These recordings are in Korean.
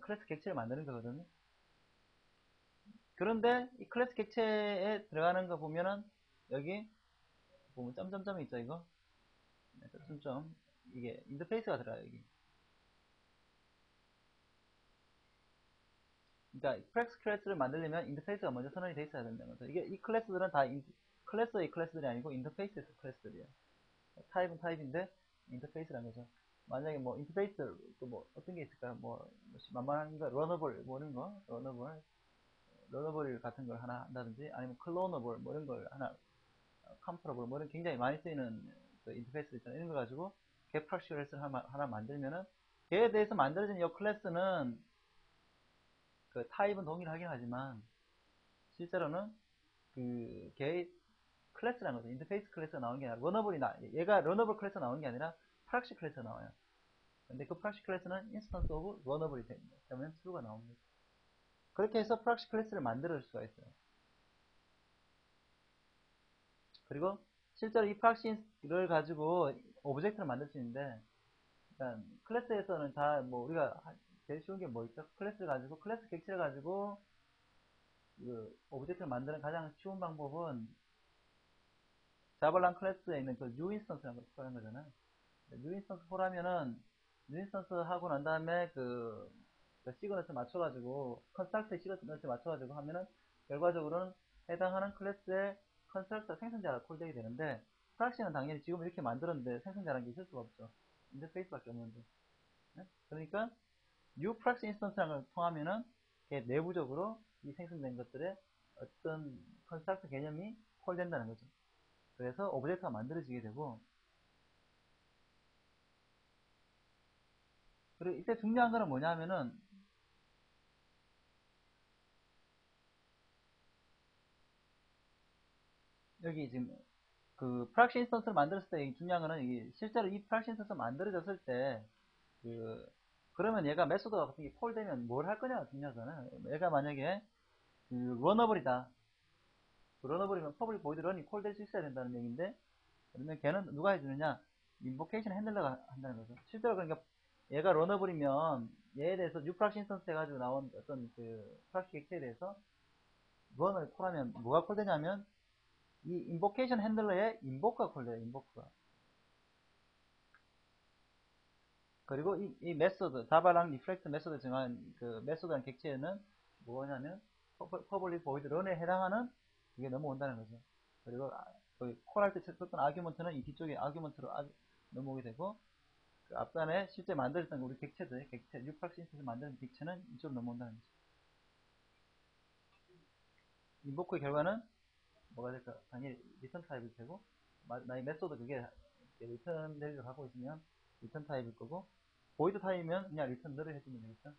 클래스 객체를 만드는 거거든요. 그런데 이 클래스 객체에 들어가는 거 보면은 여기 보면 점점점이 있죠, 이거. 점점 이게 인터페이스가 들어가요, 여기. 그러니까 프렉스 클래스를 만들려면 인터페이스가 먼저 선언이 돼 있어야 된다는 거죠. 이게 이 클래스들은 다 클래스의 클래스들이 아니고 인터페이스의 클래스들이에요. 타입은 타입인데 인터페이스라는 거죠. 만약에 뭐 인터페이스 또 뭐 어떤 게 있을까요? 뭐 만만한 거 러너블 뭐 이런 거 러너블 같은 걸 하나 한다든지 아니면 클로너블 뭐 이런 걸 하나 컴퍼러블 뭐 이런 굉장히 많이 쓰이는 그 인터페이스 있잖아요. 이런 거 가지고 걔 프락시 클래스를 하나 만들면은 걔에 대해서 만들어진 이 클래스는 그 타입은 동일하긴 하지만 실제로는 그 걔의 클래스라는 거죠. 인터페이스 클래스가 나오는 게 아니라 얘가 러너블 클래스가 나오는 게 아니라 프락시 클래스가 나와요. 근데 그 프락시 클래스는 인스턴스 오브 러너블이 됩니다. 그러면 true가 나옵니다. 그렇게 해서 프락시 클래스를 만들어 줄 수가 있어요. 그리고 실제로 이 프락시를 가지고 오브젝트를 만들 수 있는데, 그러니까 클래스에서는 다 뭐 우리가 제일 쉬운 게 뭐 있죠? 클래스를 가지고 클래스 객체를 가지고 그 오브젝트를 만드는 가장 쉬운 방법은 자발랑 클래스에 있는 그 new instance라는 걸 표현한 거잖아요. new instance 하면은 new instance 하고 난 다음에 그 시그너스 맞춰가지고 컨스트럭터의 시그너스 맞춰가지고 하면은 결과적으로는 해당하는 클래스의 컨스트럭터 생성자가 콜되게 되는데, 프락시는 당연히 지금 이렇게 만들었는데 생성자라는 게 있을 수가 없죠. 인터페이스밖에 없는데. 네? 그러니까 new proxy instance라는 걸 통하면은 내부적으로 이 생성된 것들의 어떤 컨스트럭터 개념이 콜된다는 거죠. 그래서 오브젝트가 만들어지게 되고, 그리고 이때 중요한 거는 뭐냐 하면은 여기 지금 그 프락시 인스턴스를 만들었을 때 중요한 거는 이게 실제로 이 프락시 인스턴스가 만들어졌을 때 그러면 얘가 메소드 같은 게 콜되면 뭘 할 거냐가 중요하잖아요. 얘가 만약에 그 러너블이다. 러너블이면 퍼블릭 보이드 런이 콜될 수 있어야 된다는 얘기인데, 그러면 걔는 누가 해주느냐? 인보케이션 핸들러가 한다는 거죠. 실제로 그러니까 얘가 러너블이면 얘에 대해서 뉴 프락시 인스턴스 해가지고 나온 어떤 그 프락시 객체에 대해서 런을 콜하면 뭐가 콜되냐면 이 인보케이션 핸들러의 인보크가 콜돼요. 인보크가. 그리고 이 메소드, 자바랑 리플렉트 메소드 정한 그 메소드라는 객체는 뭐냐면 퍼블릭 보이드 런에 해당하는 그게 넘어온다는 거죠. 그리고 콜할 때 썼던 아규먼트는 이 뒤쪽에 아규먼트로 넘어오게 되고, 그 앞단에 실제 만들었던 우리 객체들, 뉴프락시인스에서 만드는 객체는 이쪽으로 넘어온다는 거죠. 인보크의 결과는 뭐가 될까? 당연히 리턴 타입일 테고, 나의 메소드 그게 리턴 밸류를 갖고 있으면 리턴 타입일 거고, 보이드 타입이면 그냥 리턴 너를 해주면 되겠죠.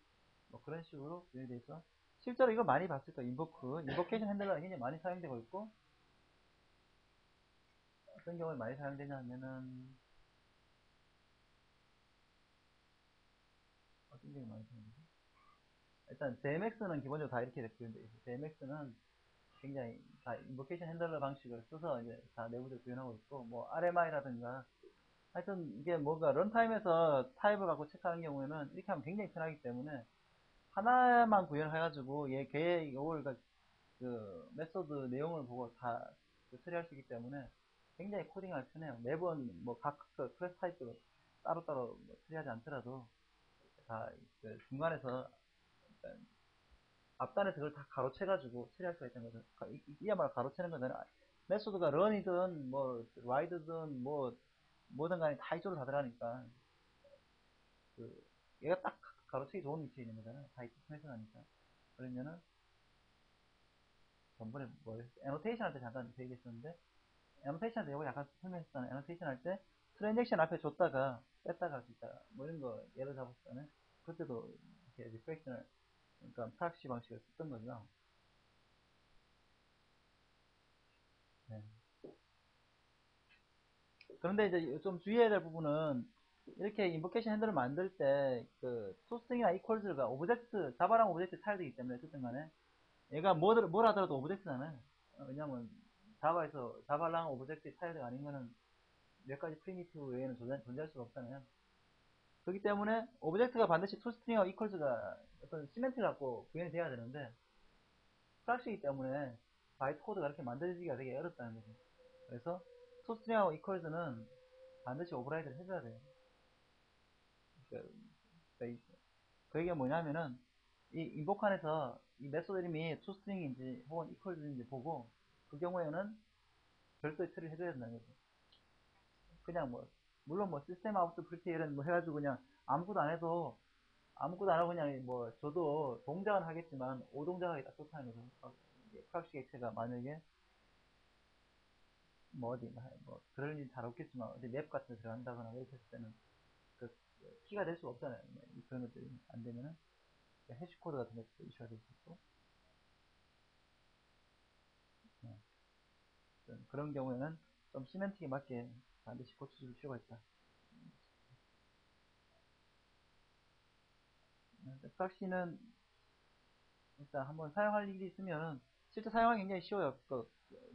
뭐 그런 식으로 구현이 돼 있어. 실제로 이거 많이 봤을 거예요. 인보케이션 핸들러가 굉장히 많이 사용되고 있고, 어떤 경우에 많이 사용되냐 하면은, 어떤 경우에 많이 사용되죠? 일단, JMX는 기본적으로 다 이렇게 구현되어 있어요. JMX는 굉장히 다 인보케이션 핸들러 방식을 써서 이제 다 내부적으로 구현하고 있고, 뭐, RMI라든가, 하여튼 이게 뭔가 런타임에서 타입을 갖고 체크하는 경우에는 이렇게 하면 굉장히 편하기 때문에 하나만 구현을 해가지고 걔 이걸 그 메소드 내용을 보고 다 처리할 수 있기 때문에 굉장히 코딩하기 편해요. 매번 뭐 각 클래스 타입도 따로따로 뭐 처리하지 않더라도 다그 중간에서 앞단에서 그걸 다 가로채가지고 처리할 수가 있다는 거죠. 이야말로 가로채는 거잖아요. 메소드가 런이든 뭐 라이드든 뭐 뭐든 간에 다 이쪽으로 다 들어가니까 그 얘가 딱 가로채기 좋은 위치에 있는 거잖아요. 다 이쪽 편성하니까. 그러면은 전번에 뭐 애노테이션 할 때 잠깐 그 얘기했었는데, 애노테이션 할 때 이거 약간 설명했었잖아요. 애노테이션 할 때 트랜잭션 앞에 줬다가 뺐다가 할 수 있다. 뭐 이런 거 예를 잡았었잖아요. 그때도 이렇게 리프렉션을, 그러니까 프락시 방식을 썼던 거죠. 네. 그런데 이제 좀 주의해야 될 부분은 이렇게 인보케이션 핸들을 만들 때 그 토스트링이나 이퀄즈가 오브젝트, 자바랑 오브젝트 차이되기 때문에 어쨌든 간에 얘가 뭘 하더라도 오브젝트잖아요. 왜냐면 자바랑 오브젝트 타일이 아닌 거는 몇 가지 프리미티브 외에는 존재할 수가 없잖아요. 그렇기 때문에 오브젝트가 반드시 toString하고 equals가 어떤 시멘트를 갖고 구현이 돼야 되는데, 플라시이기 때문에 바이트 코드가 이렇게 만들어지기가 되게 어렵다는 거죠. 그래서 토스트링하고 이퀄즈는 반드시 오버라이드를 해줘야 돼요. 그게 뭐냐면은 이 인보칸에서 이 메소드 이름이 toString인지 혹은 equals인지 보고 그 경우에는 별도의 틀을 해줘야 된다는 거죠. 그냥 뭐 물론 뭐 시스템 아웃 프리티 이런 뭐 해가지고 그냥 아무것도 안 해도 아무것도 안 하고 그냥 뭐 저도 동작은 하겠지만 오동작하기 딱 좋다는 거죠. 프락시 엑스가 만약에 뭐 어디 뭐 그럴 일 잘 없겠지만 어디 맵 같은 데 들어간다거나 이렇게 했을 때는 그 키가 될 수가 없잖아요. 그런 것들이 안 되면은 해시코드 같은 것도 이슈가 될 수 있고 네. 그런 경우에는 좀 시멘틱에 맞게 반드시 고쳐줄 필요가 있다. 프락시는 일단 한번 사용할 일이 있으면은 실제 사용하기 굉장히 쉬워요.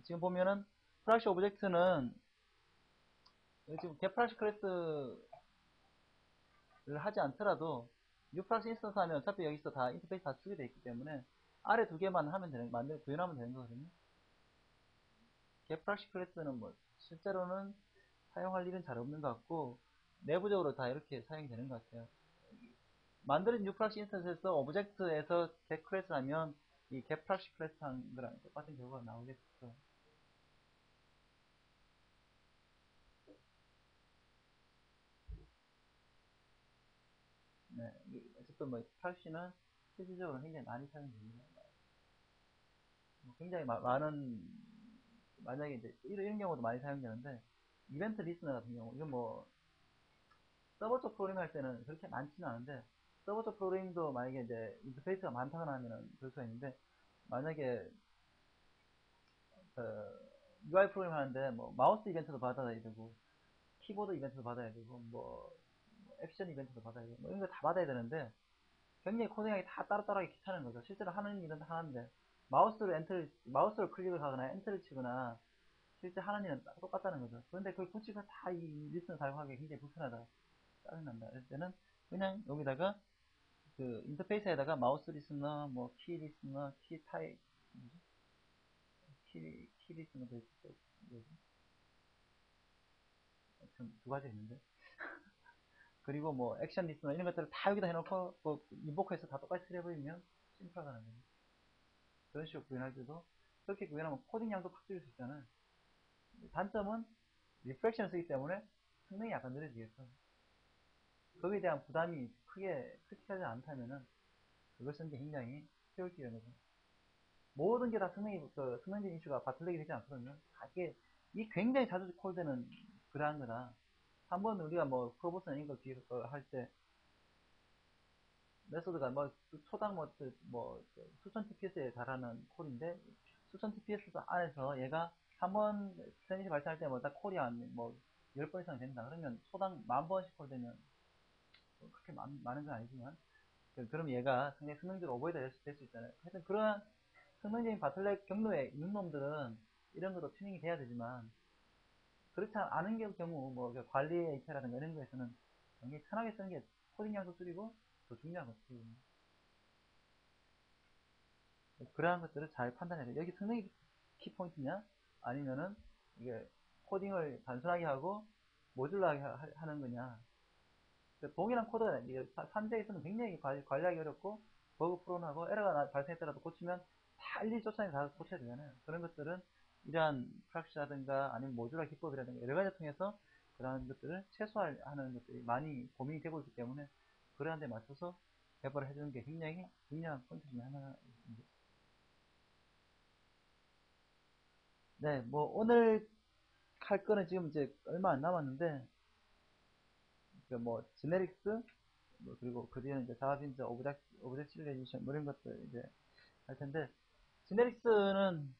지금 보면은 프락시 오브젝트는 지금 getPrak시 클래스를 하지 않더라도 뉴프락시 인스턴스 하면 어차피 여기서 다 인터페이스 다 주게 돼 있기 때문에 아래 두 개만 하면 되는 구현하면 되는 거거든요. getPrak시 클래스는 뭐 실제로는 사용할 일은 잘 없는 것 같고 내부적으로 다 이렇게 사용이 되는 것 같아요. 만드는 뉴프락시 인스턴스에서 오브젝트에서 get 클래스 하면 이 getPrak시 클래스 한 거랑 똑같은 결과가 나오겠죠. 네, 어쨌든 뭐 프락시는 실질적으로 굉장히 많이 사용됩니다. 굉장히 많은 만약에 이제 이런 경우도 많이 사용되는데 이벤트 리스너 같은 경우 이건 뭐 서버 쪽 프로그램 할 때는 그렇게 많지는 않은데 서버 쪽 프로그램도 만약에 이제 인터페이스가 많다거나 하면은 그럴 수가 있는데 만약에 UI 프로그램 하는데 뭐 마우스 이벤트도 받아야 되고 키보드 이벤트도 받아야 되고 뭐 액션 이벤트도 받아야 되고 뭐 이런 거 다 받아야 되는데 굉장히 코딩하기 다 따로따로 하기 귀찮은 거죠. 실제로 하는 일은 하는데 마우스로 클릭을 하거나 엔터를 치거나 실제 하는 일은 똑같다는 거죠. 그런데 그걸 굳이 다이 리스트 사용하기 굉장히 불편하다. 짜증난다. 이럴 때는 그냥 여기다가 그 인터페이스에다가 마우스 리스너, 뭐 키 리스너, 키 타입, 키 리스너도 있고, 두 가지 있는데. 그리고 뭐 액션 리스너 이런 것들을 다 여기다 해놓고 뭐 인보커에서 다 똑같이 처리해버리면 심플하다는 거죠. 그런 식으로 구현할 때도 그렇게 구현하면 코딩 양도 확 줄일 수 있잖아요. 단점은 리프렉션을 쓰기 때문에 성능이 약간 느려지겠죠. 거기에 대한 부담이 크게 크리티하지 않다면은 그걸 쓰는 게 굉장히 효율적인 거죠. 모든 게 다 성능적인 이슈가 바틀렉이 되지 않거든요. 이 굉장히 자주 콜되는 그러한 거다. 한번 우리가 뭐 프로보스나 이런 거 뒤에서 할 때 메소드가 뭐 초당 수천 TPS에 달하는 콜인데 수천 TPS 안에서 얘가 한번 트랜지션 발생할 때마다 콜이 뭐 10번 이상 된다. 그러면 초당 10,000번씩 콜되면 그렇게 많은 건 아니지만 그럼 얘가 상당히 성능적으로 오버헤드 될 수 있잖아요. 하여튼 그러한 성능적인 바틀렉 경로에 있는 놈들은 이런 것도 튜닝이 돼야 되지만 그렇지 않은 경우 뭐 관리 API라든가 이런 거에서는 굉장히 편하게 쓰는 게 코딩 양도 줄이고 더 중요한 것들이 그러한 것들을 잘 판단해야 돼요. 여기 성능이 키포인트냐 아니면은 이게 코딩을 단순하게 하고 모듈러하게 하는 거냐. 동일한 코드가 3대에 있으면 굉장히 관리하기 어렵고 버그 프론하고 에러가 발생했더라도 고치면 다 일일이 쫓아내서 다 고쳐야 되잖아요. 그런 것들은 이러한 프락시라든가 아니면 모듈러 기법이라든가 여러 가지 통해서 그러한 것들을 최소화하는 것들이 많이 고민이 되고 있기 때문에 그러한 데 맞춰서 개발을 해주는 게 굉장히 중요한 포인트 중에 하나입니다. 네, 뭐 오늘 할 거는 지금 이제 얼마 안 남았는데 뭐 제네릭스 그리고 그 뒤에는 이제 자바 빈저 오브젝트 시뮬레이션 뭐 이런 것들 이제 할 텐데 제네릭스는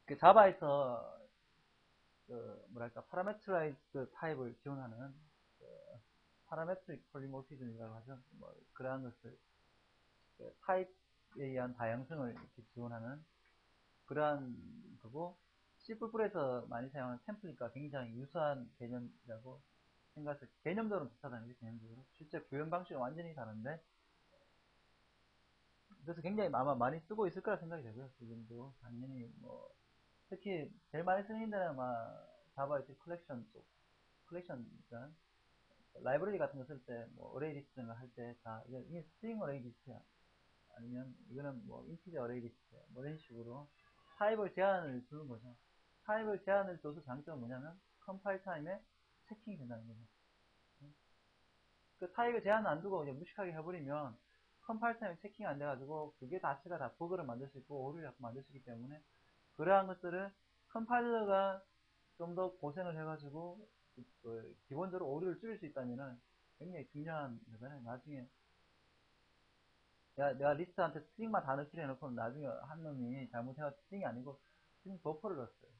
그 자바에서 그 뭐랄까 파라메트라이즈 타입을 지원하는 그 파라메트릭 폴리모피즘이라고 하죠. 뭐 그러한 것을 그 타입에 의한 다양성을 이렇게 지원하는 그러한 거고 C++에서 많이 사용하는 템플릿과 굉장히 유사한 개념이라고 생각해서 개념적으로 비슷하다는 게 개념적으로. 실제 구현 방식은 완전히 다른데, 그래서 굉장히 아마 많이 쓰고 있을 거라 생각이 되고요. 지금도 당연히 뭐 특히 제일 많이 쓰는 데는 아마 자바 이제 컬렉션 쪽, 컬렉션 그러니까 라이브러리 같은 거 쓸 때 뭐 어레이 리스트 같은 거 할 때 다 이게 스트링 어레이 리스트야. 아니면 이거는 뭐 인티저 어레이 리스트야. 뭐 이런 식으로 타입을 제한을 주는 거죠. 타입을 제한을 줘서 장점은 뭐냐면 컴파일 타임에 체킹이 된다는 거죠. 그 타입을 제한 안 두고 그냥 무식하게 해버리면 컴파일 타임에 체킹 안 돼가지고 그게 자체가 다 버그를 만들 수 있고 오류를 자꾸 만들 수 있기 때문에 그러한 것들을 컴파일러가 좀 더 고생을 해가지고 기본적으로 오류를 줄일 수 있다면은 굉장히 중요한 거잖아요. 나중에 내가 리스트한테 스트링만 다 넣기로 해놓고 나중에 한 놈이 잘못해서 스트링이 아니고 스트링 버퍼를 넣었어요.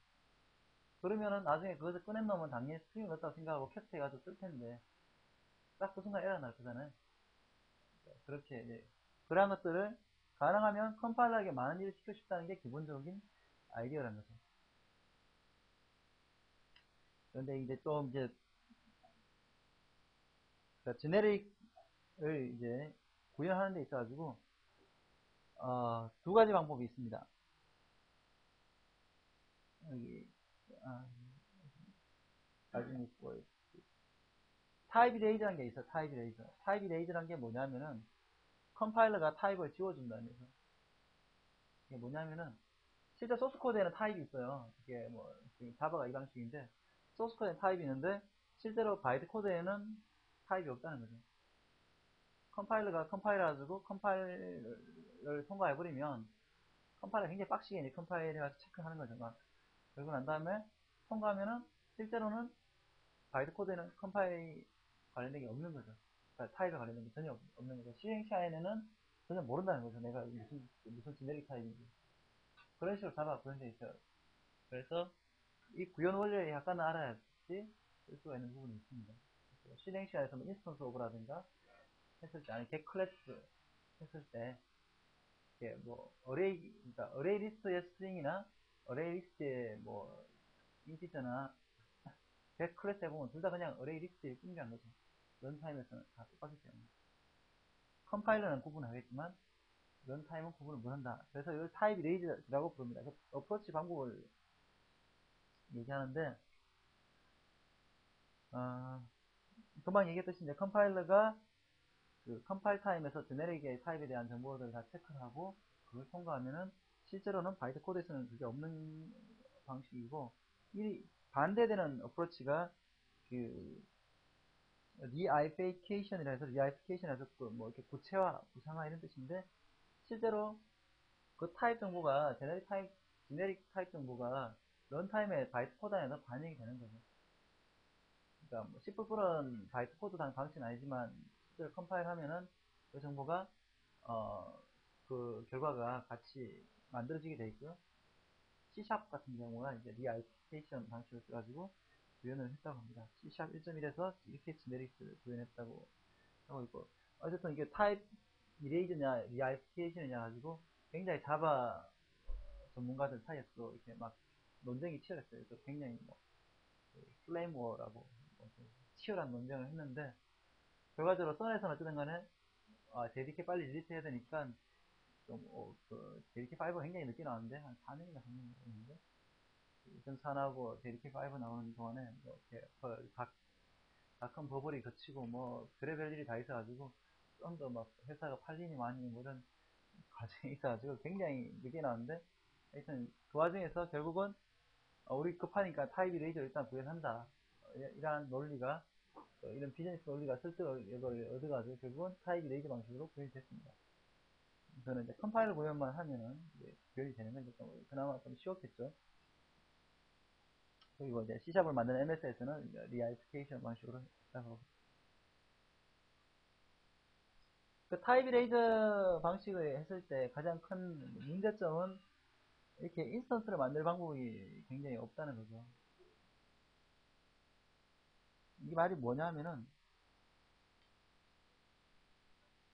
그러면은 나중에 그것을 꺼낸 놈은 당연히 스트링을 넣었다고 생각하고 캡처해가지고 쓸 텐데 딱 그 순간 에러 날 거잖아요. 그렇게 이제 그러한 것들을 가능하면 컴파일러에게 많은 일을 시키고 싶다는 게 기본적인 아이디어라는 거죠. 그런데 이제 또 이제 제네릭을 이제 구현하는 데 있어가지고 두 가지 방법이 있습니다. 여기 나중에 뭐 타입 이레이저라는 게 있어. 타입 이레이저. 타입 이레이저라는 게 뭐냐면은 컴파일러가 타입을 지워준다는 거죠. 이게 뭐냐면은 실제 소스 코드에는 타입이 있어요. 이게 뭐 자바가 이 방식인데 소스 코드에 타입이 있는데 실제로 바이트 코드에는 타입이 없다는 거죠. 컴파일러가 컴파일해가지고 컴파일을 통과해버리면 컴파일러 굉장히 빡시게 이제 컴파일해가지고 체크하는 거죠. 막 그러고 난 다음에 통과하면은 실제로는 바이트 코드에는 컴파일 관련된 게 없는 거죠. 그러니까 타입에 관련된 게 전혀 없는 거죠. 실행 시에는 전혀 모른다는 거죠. 내가 무슨 지네릭 타입인지. 그런 식으로 자바가 구현되어 있어요. 그래서 이 구현 원리를 약간은 알아야지 쓸 수가 있는 부분이 있습니다. 실행 시간에서 뭐 인스턴스 오브라든가 했을 때, 아니 get 클래스 했을 때, 이게 뭐 어레이, 그러니까 어레이 리스트의 스트링이나 어레이 리스트의 뭐 인티저나 get 클래스 해보면 둘 다 그냥 어레이 리스트일 뿐이라는 거죠. 런타임에서는 다 똑같기 때문에. 컴파일러는 구분하겠지만 런타임은 구분을 못한다. 그래서 이걸 타입 이레이즈라고 부릅니다. 그 어프로치 방법을 얘기하는데 금방 얘기했듯이 이제 컴파일러가 그 컴파일 타임에서 제네릭의 타입에 대한 정보들을 다 체크를 하고 그걸 통과하면은 실제로는 바이트 코드에서는 그게 없는 방식이고 이 반대되는 어프로치가 그 리아이피케이션이라 해서 리아이피케이션에서 뭐 이렇게 구체화, 구상화 이런 뜻인데 실제로 그 타입 정보가 제네릭 타입 정보가 런타임에 바이트 코드 안에서 반영이 되는 거죠. 그러니까 뭐 C++는 바이트 코드 방식은 아니지만 실제로 컴파일 하면은 그 정보가 그 결과가 같이 만들어지게 돼 있고요. C# 같은 경우가 이제 리아이피케이션 방식을 써가지고 구현을 했다고 합니다. C# 1.1에서 이렇게 지네릭스를 구현했다고 하고 있고 어쨌든 이게 타입 이레이저냐 리아이피케이션이냐 가지고 굉장히 자바 전문가들 사이에서 이렇게 막 논쟁이 치열했어요. 그래서 굉장히 뭐 플레임워라고 치열한 논쟁을 했는데 결과적으로 선에서는 어쨌든 간에 JDK 빨리 릴리스 해야 되니까 좀 JDK5가 굉장히 늦게 나왔는데 한 4년인가 3년 됐는데 2004하고 JDK5 나오는 동안에 뭐 이렇게 닷컴 버블이 거치고 뭐 별의별 일이 다 있어가지고 좀 더 막 회사가 팔리니 많이 뭐 이런 과정이 있어가지고 굉장히 늦게 나왔는데 하여튼 그 와중에서 결국은 우리 급하니까 타입 이레이저 일단 구현한다 이러한 논리가 이런 비즈니스 논리가 설득을 이걸 얻어가지고 결국은 타입 이레이저 방식으로 구현이 됐습니다. 저는 이제 컴파일러 구현만 하면은 이제 구현이 되는 건 좀 그나마 좀 쉬웠겠죠. 그리고 이제 C샵을 만드는 MS에서는 리아이피케이션 방식으로 했다고. 그 타입 이레이저 방식을 했을 때 가장 큰 문제점은 이렇게 인스턴스를 만들 방법이 굉장히 없다는 거죠. 이 말이 뭐냐 하면은